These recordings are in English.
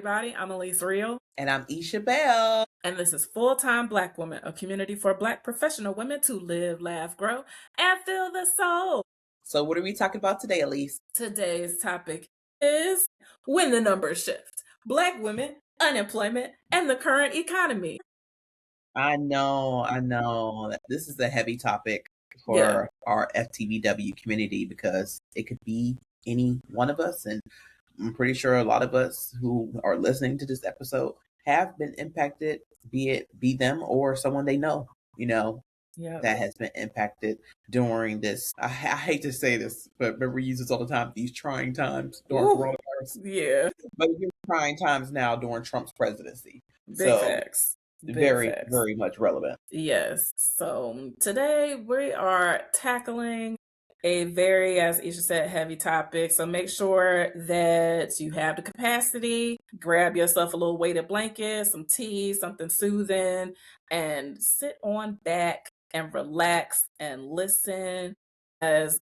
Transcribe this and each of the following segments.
everybody. I'm Elise Real. And I'm Isha Bell. And this is Full-Time Black Woman, a community for Black professional women to live, laugh, grow, and feel the soul. So what are we talking about today, Elise? Today's topic is when the numbers shift. Black women, unemployment, and the current economy. I know. This is a heavy topic for our FTBW community because it could be any one of us. And I'm pretty sure a lot of us who are listening to this episode have been impacted, be them or someone they know, that has been impacted during this. I hate to say this, but we use this all the time. These trying times during coronavirus. Yeah. But we're trying times now during Trump's presidency. Big facts. Very much relevant. Yes. So today we are tackling a very, as Isha said, heavy topic. So make sure that you have the capacity, grab yourself a little weighted blanket, some tea, something soothing, and sit on back and relax and listen as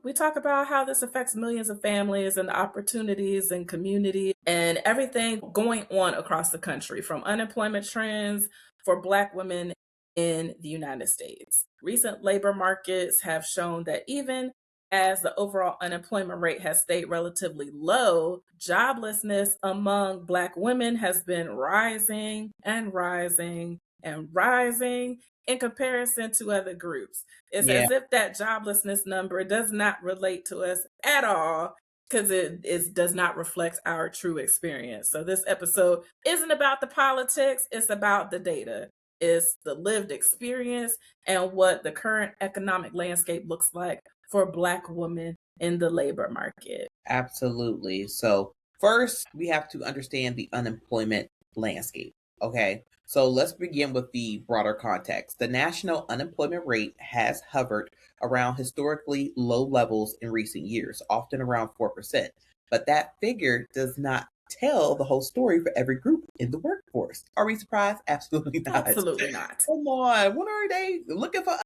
we talk about how this affects millions of families and opportunities and community and everything going on across the country, from unemployment trends for Black women in the United States. Recent labor markets have shown that even as the overall unemployment rate has stayed relatively low, joblessness among Black women has been rising and rising and rising in comparison to other groups. It's as if that joblessness number does not relate to us at all because it does not reflect our true experience. So this episode isn't about the politics, it's about the data. It's the lived experience and what the current economic landscape looks like for Black women in the labor market. Absolutely. So first, we have to understand the unemployment landscape. Okay, so let's begin with the broader context. The national unemployment rate has hovered around historically low levels in recent years, often around 4%. But that figure does not tell the whole story for every group in the workforce. Are we surprised? Absolutely not. Absolutely not. Come on, what are they looking for?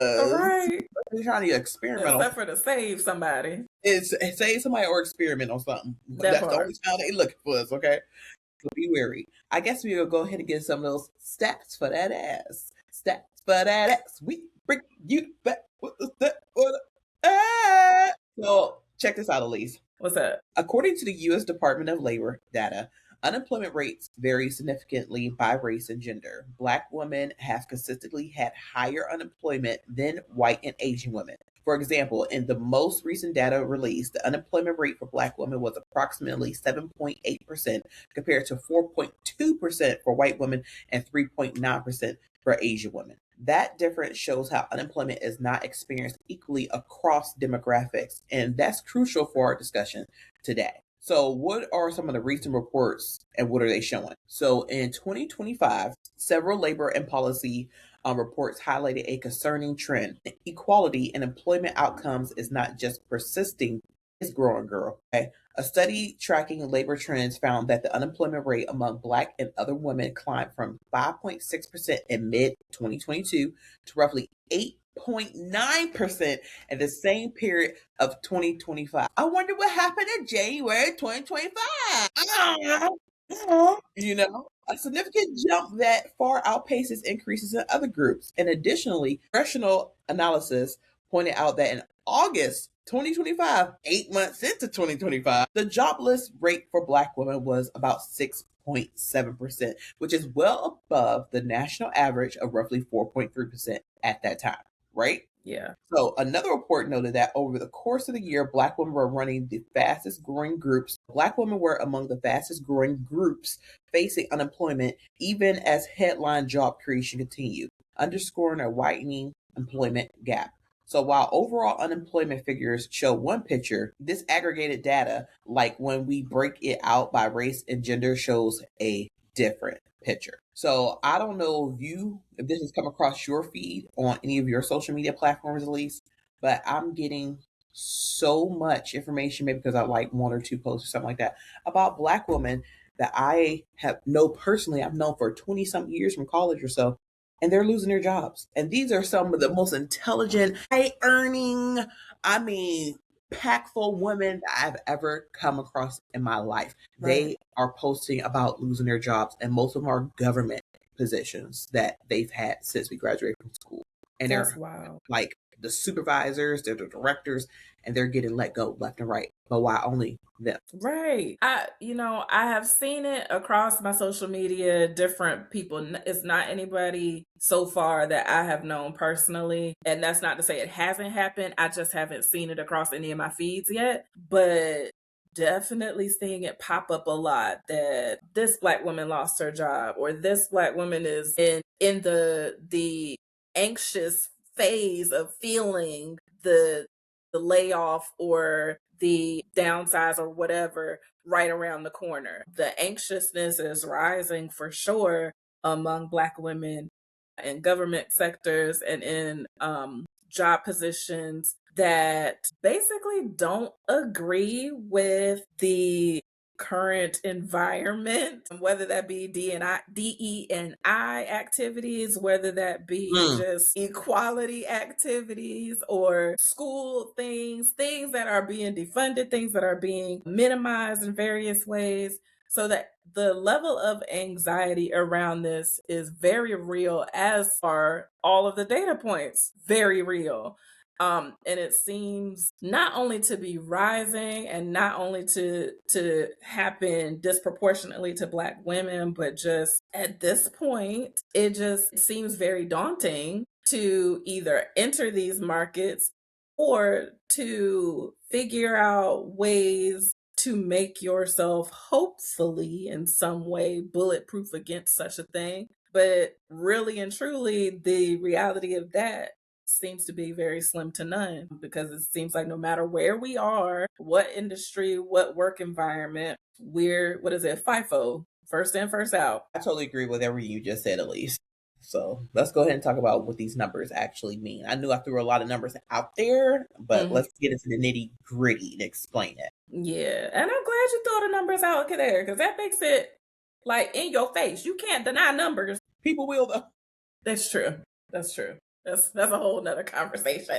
Right. They're trying to experiment except for to save somebody. It's save somebody or experiment on something. That's the only time they looking for us, okay? So be wary. I guess we'll go ahead and get some of those stats for that ass. Stats for that ass. We bring you back with the stat for the ass. So check this out, Elise. What's that? According to the U.S. Department of Labor data, unemployment rates vary significantly by race and gender. Black women have consistently had higher unemployment than white and Asian women. For example, in the most recent data released, the unemployment rate for Black women was approximately 7.8% compared to 4.2% for white women and 3.9% for Asian women. That difference shows how unemployment is not experienced equally across demographics, and that's crucial for our discussion today. So what are some of the recent reports and what are they showing? So in 2025, several labor and policy reports highlighted a concerning trend. Equality in employment outcomes is not just persisting, it's growing, girl. Okay? A study tracking labor trends found that the unemployment rate among Black and other women climbed from 5.6% in mid-2022 to roughly 8.9% at the same period of 2025. I wonder what happened in January 2025. A significant jump that far outpaces increases in other groups. And additionally, congressional analysis pointed out that in August 2025, 8 months into 2025, the jobless rate for Black women was about 6.7%, which is well above the national average of roughly 4.3% at that time, right? Yeah. So another report noted that over the course of the year, Black women were running the fastest growing groups. Black women were among the fastest growing groups facing unemployment, even as headline job creation continued, underscoring a widening employment gap. So while overall unemployment figures show one picture, this aggregated data, like when we break it out by race and gender, shows a different picture. So I don't know if this has come across your feed on any of your social media platforms, at least, but I'm getting so much information, maybe because I like one or two posts or something like that, about Black women that I know personally. I've known for 20 something years from college or so, and they're losing their jobs. And these are some of the most intelligent, high earning, impactful women that I've ever come across in my life. Right. They are posting about losing their jobs, and most of them are government positions that they've had since we graduated from school. And That's they're wild. like the supervisors, they're the directors, and they're getting let go left and right. But why only them? Right. I have seen it across my social media, different people. It's not anybody so far that I have known personally. And that's not to say it hasn't happened. I just haven't seen it across any of my feeds yet. But definitely seeing it pop up a lot that this black woman lost her job, or this black woman is in the anxious phase of feeling the layoff or the downsize or whatever right around the corner. The anxiousness is rising for sure among Black women in government sectors and in job positions that basically don't agree with the current environment, whether that be DE&I activities, whether that be Mm. just equality activities or school things, things that are being defunded, things that are being minimized in various ways. So that the level of anxiety around this is very real, as are all of the data points, very real. And it seems not only to be rising and not only to happen disproportionately to Black women, but just at this point, it just seems very daunting to either enter these markets or to figure out ways to make yourself hopefully in some way bulletproof against such a thing. But really and truly, the reality of that seems to be very slim to none, because it seems like no matter where we are, what industry, what work environment, we're, what is it, FIFO, first in, first out. I totally agree with everything you just said, Elise. So let's go ahead and talk about what these numbers actually mean. I knew I threw a lot of numbers out there, but Mhm. let's get into the nitty gritty and explain it. Yeah, and I'm glad you throw the numbers out there, because that makes it like in your face. You can't deny numbers. People will, though. That's true. That's true. That's a whole nother conversation.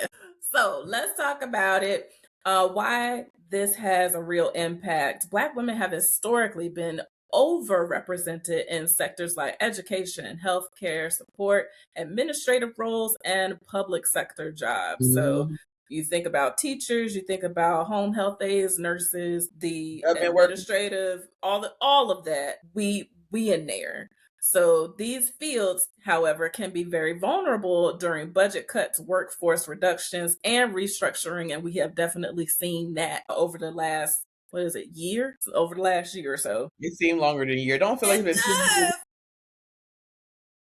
So let's talk about it. Why this has a real impact. Black women have historically been overrepresented in sectors like education, healthcare, support, administrative roles, and public sector jobs. So Mhm. you think about teachers, you think about home health aides, nurses, the Government workers. administrative, all of that. We in there. So these fields, however, can be very vulnerable during budget cuts, workforce reductions, and restructuring. And we have definitely seen that over the last, what is it, year? Over the last year or so. It seemed longer than a year. Don't feel like It it's been 2 years. does.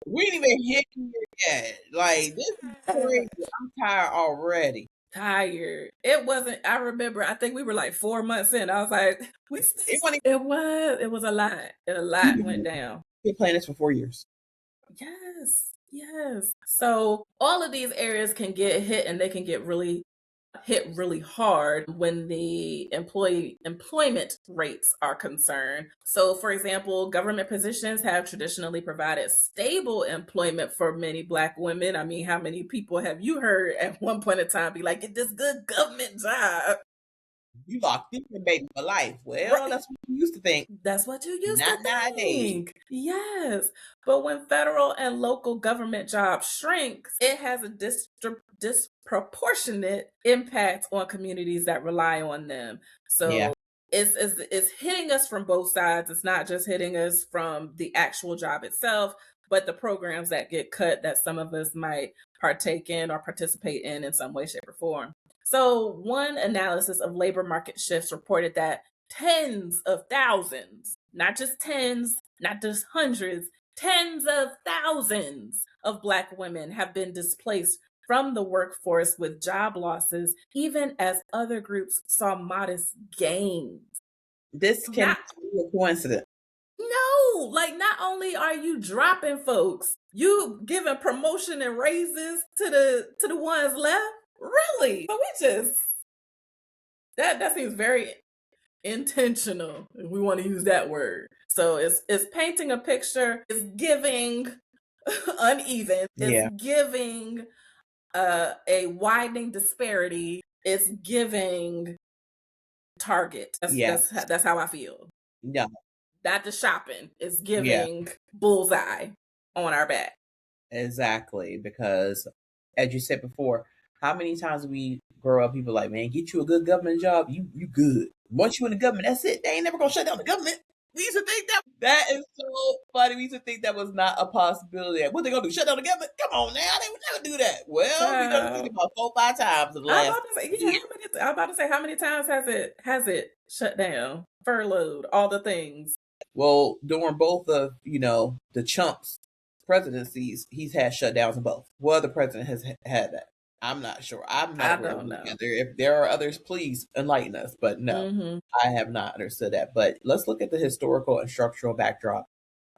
We ain't even hit here yet. Like, this is crazy. I'm tired already. Tired. It wasn't, I remember, I think we were like 4 months in. I was like, It wasn't it was a lot. A lot went even down. been playing this for 4 years. Yes, yes. So all of these areas can get hit, and they can get really hit really hard when the employment rates are concerned. So for example, government positions have traditionally provided stable employment for many Black women. I mean, how many people have you heard at one point in time be like, get this good government job? You locked in, baby, for life. Well, Right. that's what you used to think. That's what you used to Not nowadays. think. Yes. But when federal and local government jobs shrinks, it has a disproportionate impact on communities that rely on them. Yeah. So it's hitting us from both sides. It's not just hitting us from the actual job itself, but the programs that get cut that some of us might partake in or participate in some way, shape, or form. So, one analysis of labor market shifts reported that tens of thousands, not just tens, not just hundreds, tens of thousands of Black women have been displaced from the workforce with job losses, even as other groups saw modest gains. This cannot Not be a coincidence. no, like not only are you dropping folks, you giving promotion and raises to the ones left. Really? So we just that seems very intentional, if we want to use that word. So it's painting a picture, it's giving uneven, it's Yeah. giving a widening disparity, it's giving Target. Yeah. That's how I feel. No. Not the shopping. It's Yeah. giving bullseye on our back. Exactly. Because, as you said before, how many times we grow up, people like, man, get you a good government job, you good. Once you in the government, that's it. They ain't never gonna shut down the government. We used to think that is so funny. We used to think that was not a possibility. What they gonna do? Shut down the government? Come on now, they would never do that. Well, we done seen it Child. about 4 or 5 times in the I'm last about to say, yeah, year. I'm about to say how many times has it shut down, furloughed, all the things. Well, during both of the chumps presidencies, he's had shutdowns in both. What other president has had that? I'm not sure. I'm not I aware of don't any know. other. If there are others, please enlighten us. But no, Mm-hmm. I have not understood that. But let's look at the historical and structural backdrop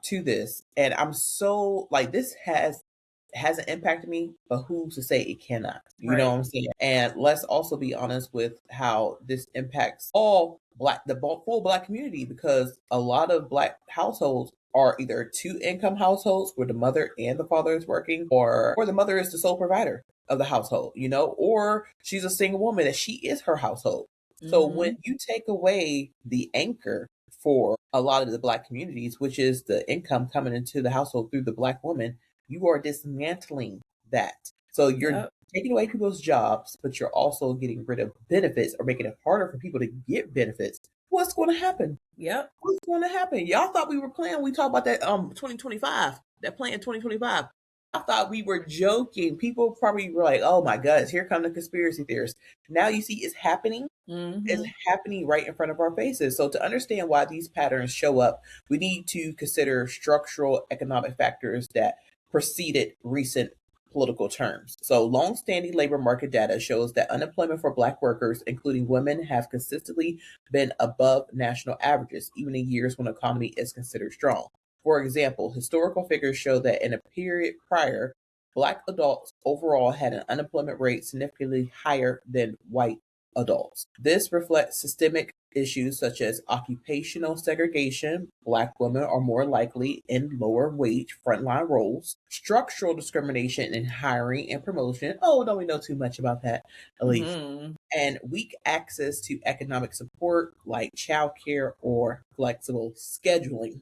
to this. And I'm so like this hasn't impacted me, but who's to say it cannot? You know Right. what I'm saying? And let's also be honest with how this impacts all full black community, because a lot of black households are either two income households where the mother and the father is working, or the mother is the sole provider of the household, or she's a single woman that she is her household. So when Mm-hmm. you take away the anchor for a lot of the black communities, which is the income coming into the household through the black woman, you are dismantling that. So you're Yep. taking away people's jobs, but you're also getting rid of benefits or making it harder for people to get benefits. What's going to happen? Yep. What's going to happen? Y'all thought we were playing. We talked about that 2025, that plan 2025. I thought we were joking. People probably were like, "Oh my gosh, here come the conspiracy theorists." Now you see it's happening. It's Mm-hmm. happening right in front of our faces. So to understand why these patterns show up, we need to consider structural economic factors that preceded recent political terms. So long-standing labor market data shows that unemployment for black workers, including women, have consistently been above national averages, even in years when the economy is considered strong. For example, historical figures show that in a period prior, black adults overall had an unemployment rate significantly higher than white adults. This reflects systemic issues such as occupational segregation. Black women are more likely in lower wage frontline roles. Structural discrimination in hiring and promotion. Oh, don't we know too much about that, Elise? Mm-hmm. And weak access to economic support like childcare or flexible scheduling.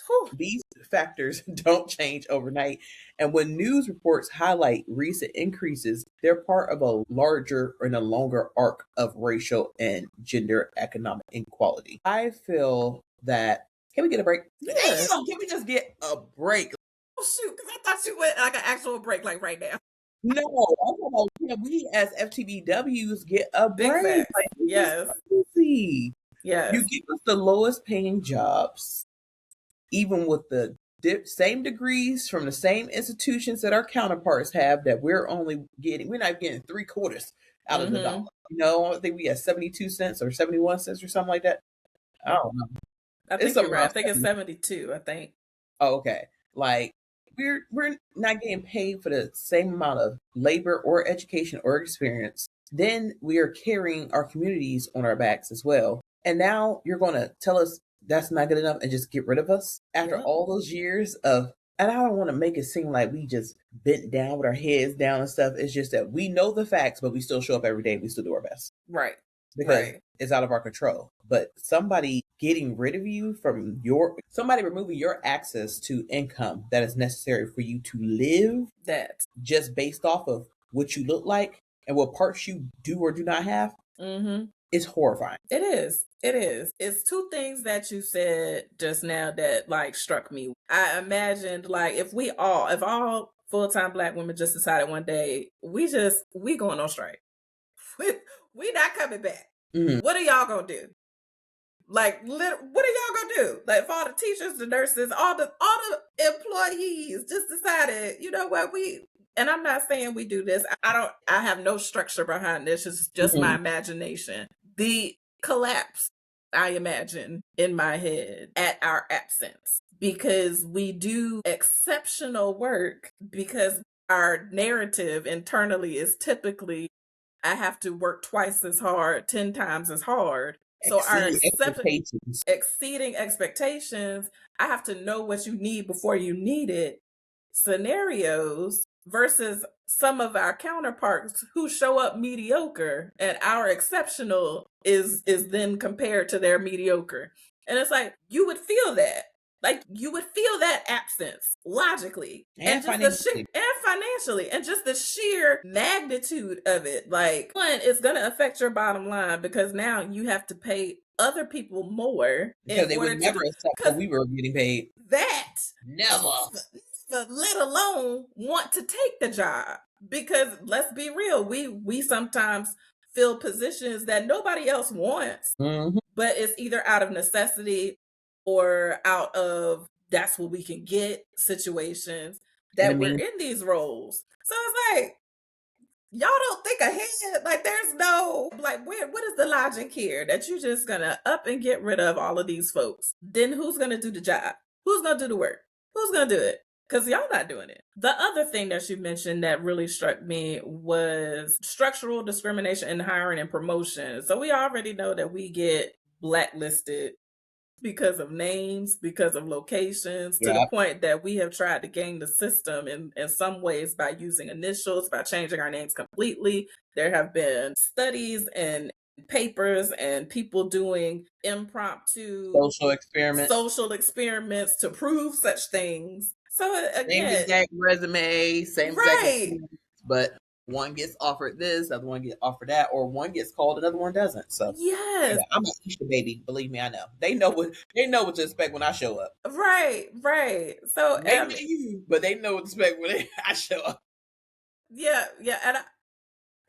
Whew. These factors don't change overnight. And when news reports highlight recent increases, they're part of a larger and a longer arc of racial and gender economic inequality. I feel that, can we get a break? Yeah. Damn, can we just get a break? Oh shoot, because I thought you went like an actual break, like right now. No, I'm talking about, can we as FTBWs get a Big break? facts. Like, this is Yes. crazy. You Yes. give us the lowest paying jobs, even with the same degrees from the same institutions that our counterparts have, that we're not getting 3/4 out of the dollar. Mm-hmm. I think we had 72 cents or 71 cents or something like that. I don't know. I It's think you're something right. I around think it's 70. 72, I think. Oh, okay. Like, we're not getting paid for the same amount of labor or education or experience. Then we are carrying our communities on our backs as well. And now you're going to tell us that's not good enough and just get rid of us after Yep. all those years of. And I don't want to make it seem like we just bent down with our heads down and stuff. It's just that we know the facts, but we still show up every day and we still do our best Right. because Right. it's out of our control. But somebody getting rid of you from somebody removing your access to income that is necessary for you to live, That. just based off of what you look like and what parts you do or do not have, Mm-hmm. is horrifying. It is. It is. It's two things that you said just now that like struck me. I imagined like if all full-time black women just decided one day, we going on strike. We not coming back. Mhm. What are y'all gonna do? Like, what are y'all gonna do? Like, for all the teachers, the nurses, all the employees just decided, you know what, and I'm not saying we do this. I have no structure behind this. It's just my Mhm. imagination. The collapse, I imagine in my head at our absence because we do exceptional work because our narrative internally is typically I have to work twice as hard, 10 times as hard. So our Exceed expectations. exceeding expectations, I have to know what you need before you need it. Scenarios versus some of our counterparts who show up mediocre, and our exceptional is then compared to their mediocre. And it's like you would feel that. Like you would feel that absence logically and And just the sheer financially. and financially and just the sheer magnitude of it. Like one, it's gonna affect your bottom line because now you have to pay other people more in Because they would order to never do accept because what we were getting paid. that Never. let alone want to take the job. Because let's be real, we sometimes fill positions that nobody else wants, Hmm. but it's either out of necessity or out of that's what we can get situations And I that we're mean, in these roles. So it's like y'all don't think ahead. Like there's no like what is the logic here that you just gonna up and get rid of all of these folks? Then who's gonna do the job? Who's gonna do the work? Who's gonna do it? Because y'all not doing it. The other thing that you mentioned that really struck me was structural discrimination in hiring and promotion. So we already know that we get blacklisted because of names, because of locations, to the yeah, point that we have tried to game the system in some ways by using initials, by changing our names completely. There have been studies and papers and people doing impromptu social experiments. social experiments to prove such things. So Same again, exact resume, same exact right. experience, but one gets offered this, the other one gets offered that, or one gets called, another one doesn't. So Yes. yeah, I'm a Easter baby. Believe me, I know. They know what to expect when I show up. Right, right. So Maybe not you, but they know what to expect when I show up. yeah, yeah, and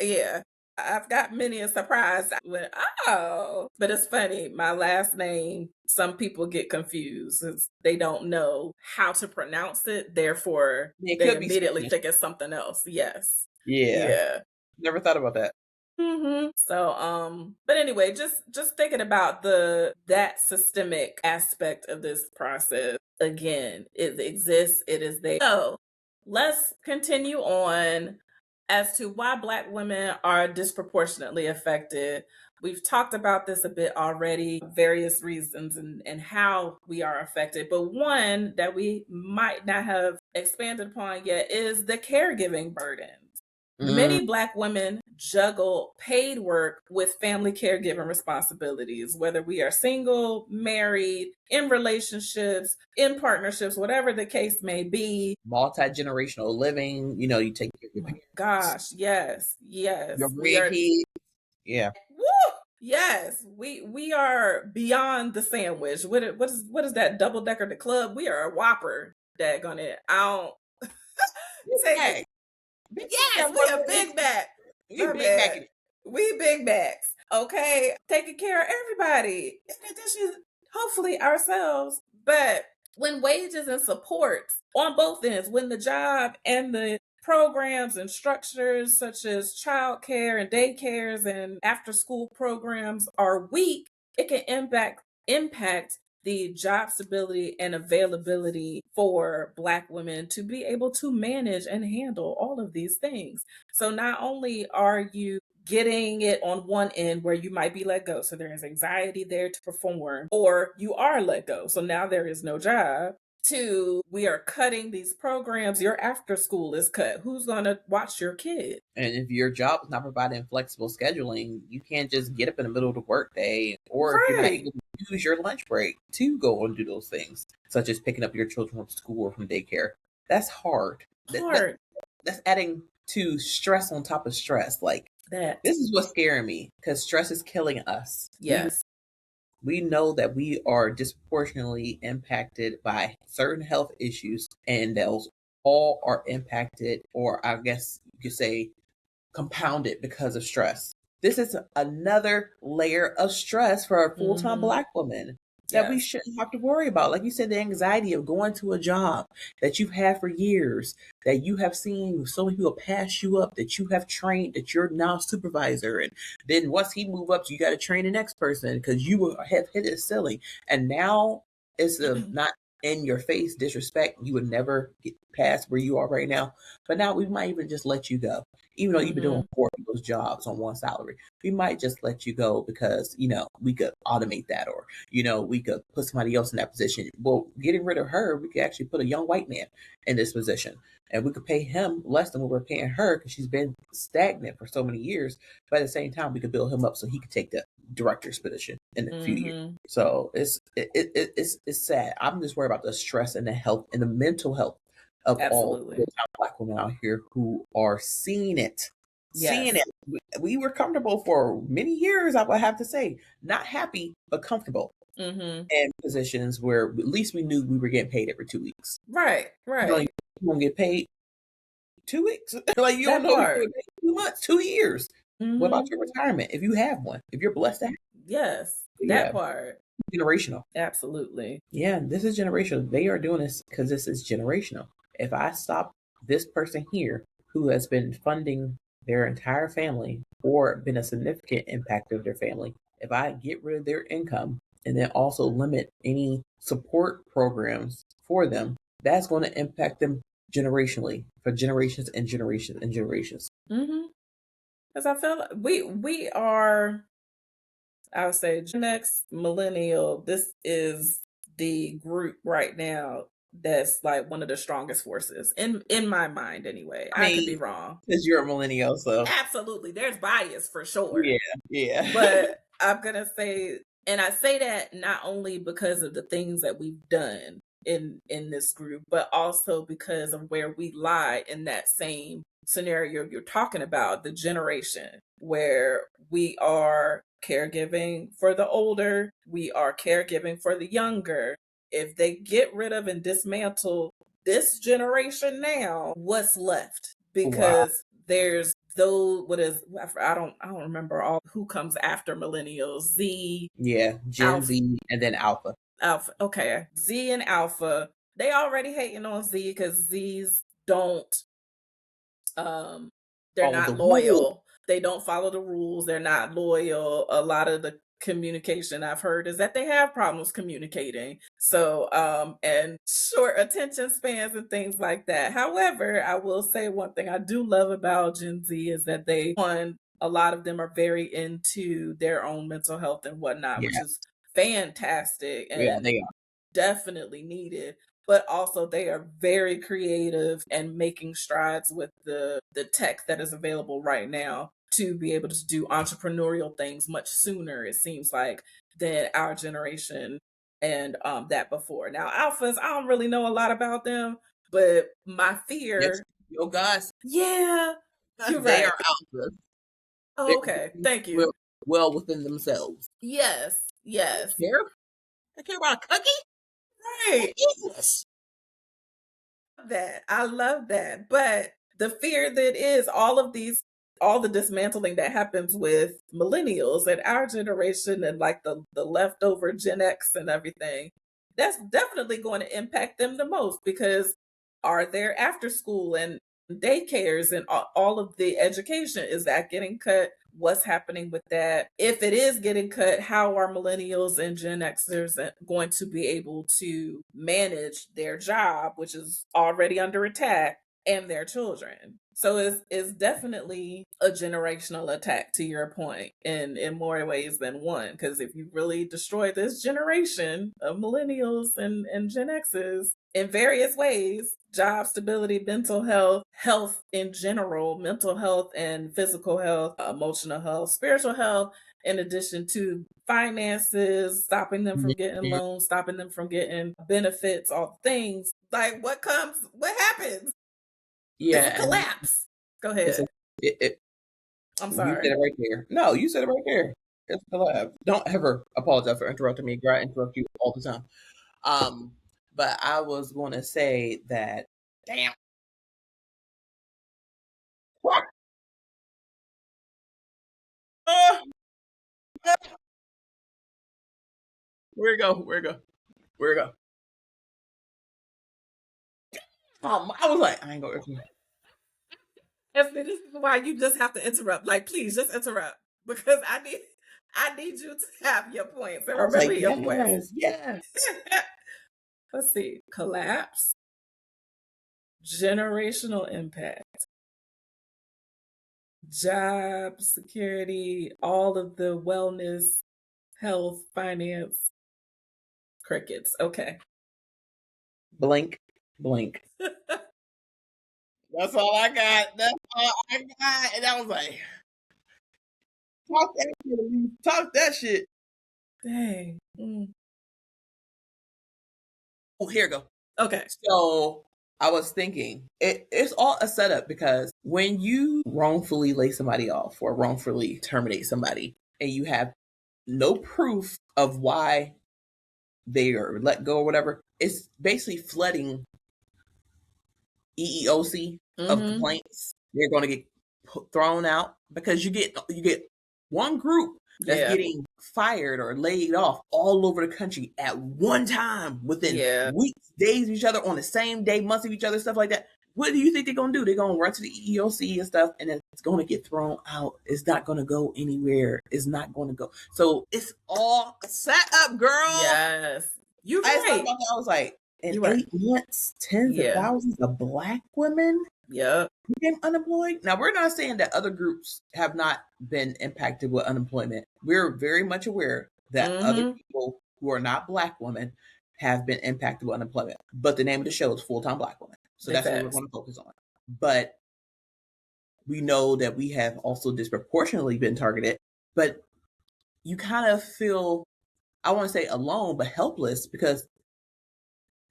yeah. I've got many a surprise. I went, oh, but it's funny. My last name, some people get confused. They don't know how to pronounce it. Therefore, It they could be immediately Spanish. think it's something else. Yes. Yeah, Yeah. never thought about that. So, but anyway, just thinking about that systemic aspect of this process. Again, it exists. It is there. So, let's continue on as to why Black women are disproportionately affected. We've talked about this a bit already, various reasons and how we are affected. But one that we might not have expanded upon yet is the caregiving burden. Mm, Many Black women juggle paid work with family caregiving responsibilities, whether we are single, married, in relationships, in partnerships, whatever the case may be. multi-generational living. You know, you take care of Oh your my parents, gosh, yes, your yes. We are grandkids. Yeah, woo, yes, we are beyond the sandwich. What is that double decker the club? We are a whopper, daggone it. I don't Big take it. Mac. Big Mac Yes, got we one a more. Big Mac. We My Big Mac bad. it. We Big Macs. Okay. Taking care of everybody. In addition, hopefully ourselves. But when wages and supports on both ends, when the job and the programs and structures such as childcare and daycares and after school programs are weak, it can impact the job stability and availability for Black women to be able to manage and handle all of these things. So not only are you getting it on one end where you might be let go, so there is anxiety there to perform, or you are let go, so now there is no job. Two, we are cutting these programs. Your after school is cut. Who's going to watch your kid? And if your job is not providing flexible scheduling, you can't just get up in the middle of the workday, or if you're not Right. able to use your lunch break to go and do those things, such as picking up your children from school or from daycare. That's hard. Hard. That's adding to stress on top of stress. Like, That. this is what's scaring me because stress is killing us. Yes. We know that we are disproportionately impacted by certain health issues, and those all are impacted, or I guess you could say compounded because of stress. This is another layer of stress for a full time Mm-hmm. Black woman that we Yes. shouldn't have to worry about. Like you said, the anxiety of going to a job that you've had for years, that you have seen so many people pass you up, that you have trained, that you're now supervisor. And then once he move up, you got to train the next person because you have hit a ceiling. And now it's not in your face disrespect, you would never get past where you are right now. But now we might even just let you go, even though you've been doing Mm-hmm. 4 of those jobs on one salary. We might just let you go because we could automate that, or we could put somebody else in that position. Well, getting rid of her, we could actually put a young white man in this position, and we could pay him less than what we're paying her because she's been stagnant for so many years. But at the same time, we could build him up so he could take the director's position in a few years. Mm-hmm. So it's sad. I'm just worried about the stress and the health and the mental health of all the Absolutely. Black women out here who are seeing it. Seeing Yes. it. We were comfortable for many years, I would have to say. Not happy, but comfortable Mm-hmm. in positions where at least we knew we were getting paid every 2 weeks. Right. You know, Right. you don't get paid 2 weeks. Like you don't That know you're getting part. paid 2 months, 2 years. What about Mm-hmm. your retirement? If you have one, if you're blessed to have, Yes. That yeah, part. generational. Absolutely. Yeah, this is generational. They are doing this because this is generational. If I stop this person here who has been funding their entire family or been a significant impact of their family, if I get rid of their income and then also limit any support programs for them, that's going to impact them generationally for generations and generations and generations. Mm-hmm. Because I feel like we are, I would say, Gen X, millennial. This is the group right now that's like one of the strongest forces in my mind. Anyway, I I could mean, be wrong. because you're a millennial, so Absolutely, there's bias for sure. yeah, yeah, But I'm gonna say, and I say that not only because of the things that we've done in this group, but also because of where we lie in that same scenario you're talking about, the generation where we are caregiving for the older, we are caregiving for the younger. If they get rid of and dismantle this generation now, what's left? wow, Because there's though what is I don't remember all who comes after millennials. Z, yeah, Gen Alpha, Z, and then Alpha. Alpha. Okay, Z and Alpha. They already hating on Z because Z's don't um they're Follow the not rules. loyal. They don't follow the rules. They're not loyal. A lot of the communication I've heard is that they have problems communicating. So and short attention spans and things like that. However, I will say one thing I do love about Gen Z is that a lot of them are very into their own mental health and whatnot, which Yeah, is fantastic yeah, and they are. definitely needed, but also they are very creative and making strides with the tech that is available right now to be able to do entrepreneurial things much sooner, it seems like, than our generation and that before. Now alphas, I don't really know a lot about them, but my Yes, fear, your guys, yeah, you're they are right. Alphas. Oh, They're okay, very thank well, you. well within themselves. Yes, yes, Care? I care about a cookie. right. Yes. That. I love that. But the fear that is all the dismantling that happens with millennials and our generation and like the leftover Gen X and everything, that's definitely going to impact them the most because are there after school and daycares and all of the education, is that getting cut? What's happening with that? If it is getting cut, how are millennials and Gen Xers going to be able to manage their job, which is already under attack, and their children? So it's definitely a generational attack, to your point, in more ways than one. Because if you really destroy this generation of millennials and Gen X's in various ways, job stability, mental health, health in general, mental health and physical health, emotional health, spiritual health, in addition to finances, stopping them from getting Mhm. loans, stopping them from getting benefits, all things. Like what happens? It's a Yeah, and collapse. Go it's a ahead. it. I'm You said sorry. it right there. No, you said it right there. It's a collab. Don't ever apologize for interrupting me. Girl, I interrupt you all the time. Um, but I was going to say that. Damn. What? Uh, where it go? Where it go? Where it go? I was like, I ain't gonna. Esther, this is why you just have to interrupt. Like, please just interrupt because I need you to have your points and I was remember like, your points. yes, yes. Let's see. Collapse, generational impact, job security, all of the wellness, health, finance, crickets. Okay. Blink, blink. That's all I got. That's all I got. And I was like, talk that shit. Elise. Talk that shit. Dang. Oh, here we go. Okay. So I was thinking, it's all a setup because when you wrongfully lay somebody off or wrongfully terminate somebody and you have no proof of why they are let go or whatever, it's basically flooding EEOC of Mm-hmm. complaints. They're going to get thrown out because you get one group that's Yeah. getting fired or laid off all over the country at one time within Yeah. weeks, days of each other, on the same day, months of each other, stuff like that. What do you think they're going to do? They're going to run to the EEOC and stuff, and then it's going to get thrown out. It's not going to go anywhere. It's not going to go. So it's all set up, girl. Yes. You're I just thought right. about that. I was like, in You're right. 8 months, tens of Yeah. thousands of Black women Yep. became unemployed. Now, we're not saying that other groups have not been impacted with unemployment. We're very much aware that other Mm-hmm. people who are not Black women have been impacted with unemployment. But the name of the show is Full-Time Black Women. So Big that's what we're facts. going to focus on. But we know that we have also disproportionately been targeted. But you kind of feel, I want to say alone, but helpless because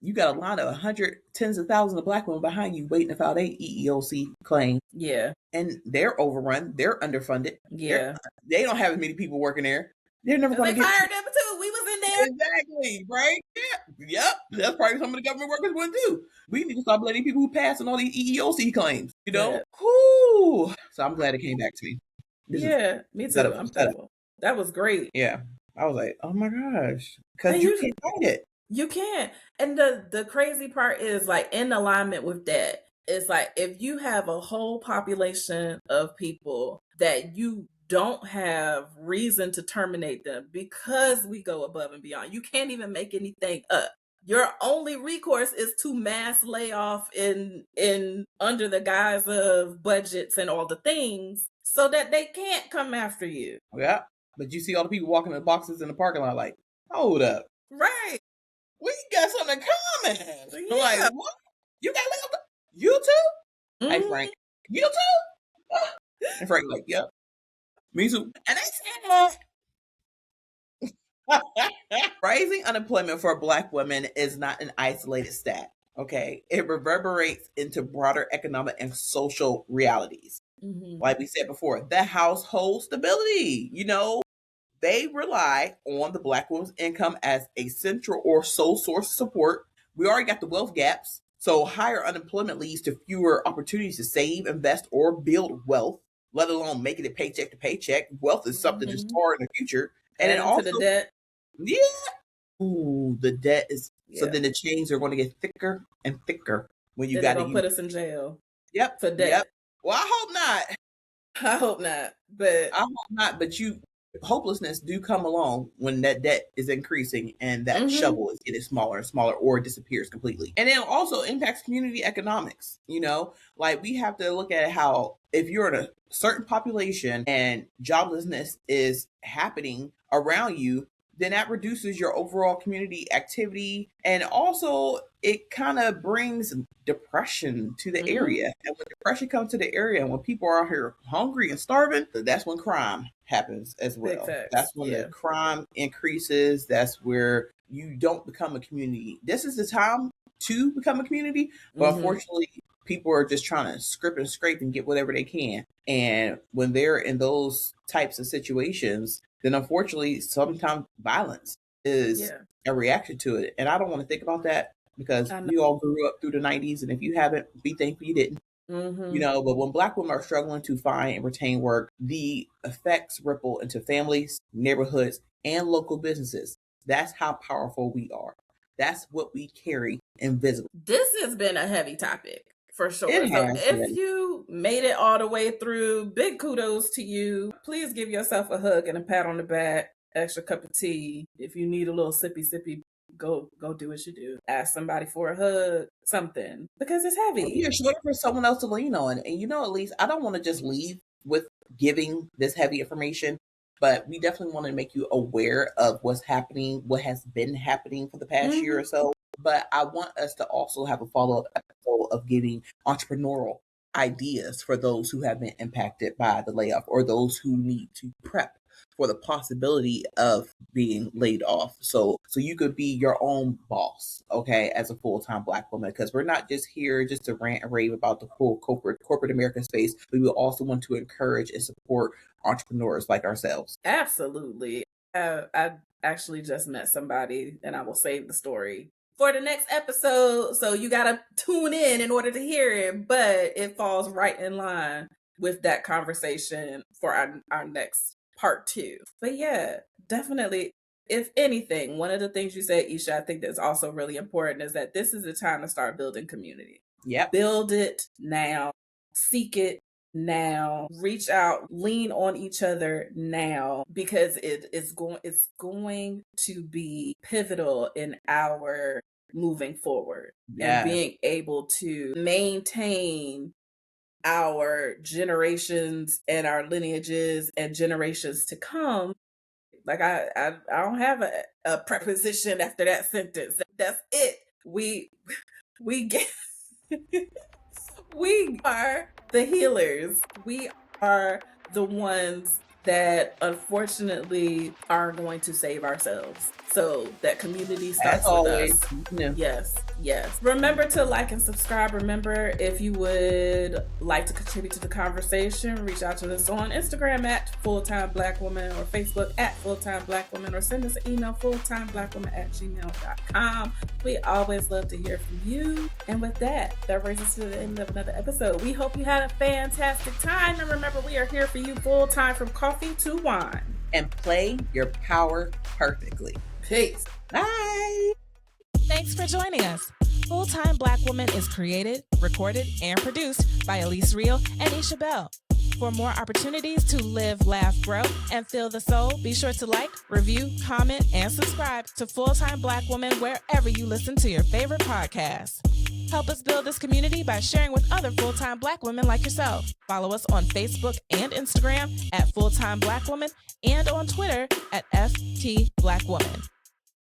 you got a line of 100, tens of thousands of Black women behind you waiting to file their EEOC claim. Yeah. And they're overrun. They're underfunded. Yeah. They don't have as many people working there. They're never Because going they to get fired them too. We was in there. exactly right. Yeah, yep. That's probably some of the government workers would too. We need to stop letting people who pass on all these EEOC claims. You know, Yeah. whoo. So I'm glad it came back to me. This is Yeah. Me too. setup for I'm setup. thankful. That was great. Yeah, I was like, oh my gosh, because And you can't fight it. you can't. And the crazy part is like in alignment with that. It's like if you have a whole population of people that you don't have reason to terminate them because we go above and beyond. You can't even make anything up. Your only recourse is to mass layoff in under the guise of budgets and all the things so that they can't come after you. Yeah, but you see all the people walking in the boxes in the parking lot, like, hold up, Right. we got something in common. I'm like, Yeah. what? You got laid off? You too? Hey, Mhm. Frank, you too? And Frank like, yep, me too. And they said rising unemployment for Black women is not an isolated stat. Okay, it reverberates into broader economic and social realities. Mhm. Like we said before, the household stability. They rely on the Black woman's income as a central or sole source of support. We already got the wealth gaps. So higher unemployment leads to fewer opportunities to save, invest, or build wealth, let alone making it paycheck to paycheck. Wealth is something to Mhm. store in the future. And then Adding to the also, debt. yeah, ooh, the debt is, so Yeah. then the chains are going to get thicker and thicker when you Then they're got to gonna use. put us in jail Yep, for yep. debt. Well, I hope not. I hope not. But I hope not, but hopelessness do come along when that debt is increasing and that mhm. shovel is getting smaller and smaller or disappears completely. And it also impacts community economics. Like we have to look at how if you're in a certain population and joblessness is happening around you, then that reduces your overall community activity. And also, it kind of brings depression to the Mhm. area. And when depression comes to the area and when people are out here hungry and starving, that's when crime happens as Big well. facts. That's when the Yeah. crime increases. That's where you don't become a community. This is the time to become a community. But Mhm. unfortunately, people are just trying to script and scrape and get whatever they can. And when they're in those types of situations, then unfortunately, sometimes violence is Yeah. a reaction to it. And I don't want to think about that because I know. we all grew up through the 90s. And if you haven't, be thankful you didn't. Mhm. But when Black women are struggling to find and retain work, the effects ripple into families, neighborhoods, and local businesses. That's how powerful we are. That's what we carry invisible. This has been a heavy topic for It sure. So has if been. you made it all the way through, big kudos to you. Please give yourself a hug and a pat on the back, extra cup of tea. If you need a little sippy go do what you do. Ask somebody for a hug, something, because it's heavy. You're short for someone else to lean on. And at least I don't want to just leave with giving this heavy information, but we definitely want to make you aware of what's happening, what has been happening for the past year or so. But I want us to also have a follow-up episode of giving entrepreneurial ideas for those who have been impacted by the layoff or those who need to prep for the possibility of being laid off. So you could be your own boss, okay, as a full-time Black woman, because we're not just here just to rant and rave about the full corporate American space, but we also want to encourage and support entrepreneurs like ourselves. Absolutely. I actually just met somebody, and I will save the story for the next episode, so you gotta tune in order to hear it, but it falls right in line with that conversation for our next part 2. But yeah, definitely, if anything, one of the things you said, Isha, I think that's also really important is that this is the time to start building community. Yep. Build it now, seek it now, reach out, lean on each other now, because it's going to be pivotal in our moving forward. Yes. And being able to maintain our generations and our lineages and generations to come. Like I don't have a preposition after that sentence. That's it. We get we are the healers. We are the ones that unfortunately are going to save ourselves. So that community starts with us. Yeah. Yes. Remember to like and subscribe. Remember, if you would like to contribute to the conversation, reach out to us on Instagram at Fulltime Black Woman or Facebook at Fulltime Black Woman, or send us an email, fulltimeblackwoman@gmail.com. We always love to hear from you. And with that brings us to the end of another episode. We hope you had a fantastic time. And remember, we are here for you full time, from coffee to wine. And play your power perfectly. Peace. Bye. Thanks for joining us. Full-Time Black Woman is created, recorded, and produced by Elise Reel and Isha Bell. For more opportunities to live, laugh, grow, and feel the soul, be sure to like, review, comment, and subscribe to Full-Time Black Woman wherever you listen to your favorite podcasts. Help us build this community by sharing with other full-time Black women like yourself. Follow us on Facebook and Instagram at Full-Time Black Woman, and on Twitter at FT Black Woman.